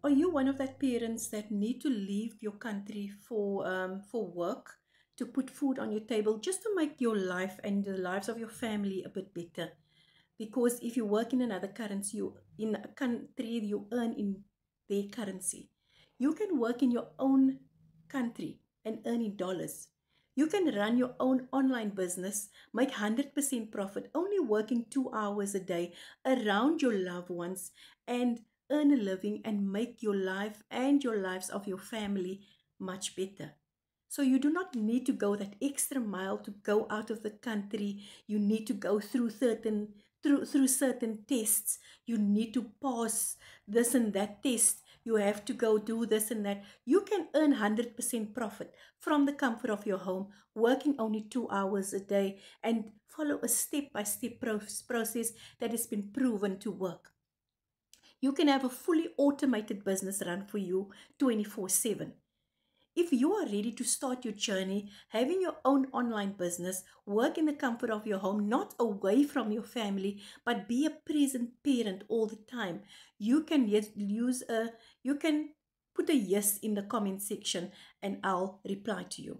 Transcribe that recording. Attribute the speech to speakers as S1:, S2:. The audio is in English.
S1: Are you one of that parents that need to leave your country for work to put food on your table just to make your life and the lives of your family a bit better? Because if you work in another currency, you in a country you earn in their currency. You can work in your own country and earn in dollars. You can run your own online business, make 100% profit, only working 2 hours a day around your loved ones, and earn a living and make your life and your lives of your family much better. So you do not need to go that extra mile to go out of the country. You need to go through certain tests. You need to pass this and that test. You have to go do this and that. You can earn 100% profit from the comfort of your home, working only 2 hours a day, and follow a step-by-step process that has been proven to work. You can have a fully automated business run for you 24/7. If you are ready to start your journey, having your own online business, work in the comfort of your home, not away from your family, but be a present parent all the time, you can you can put a yes in the comment section and I'll reply to you.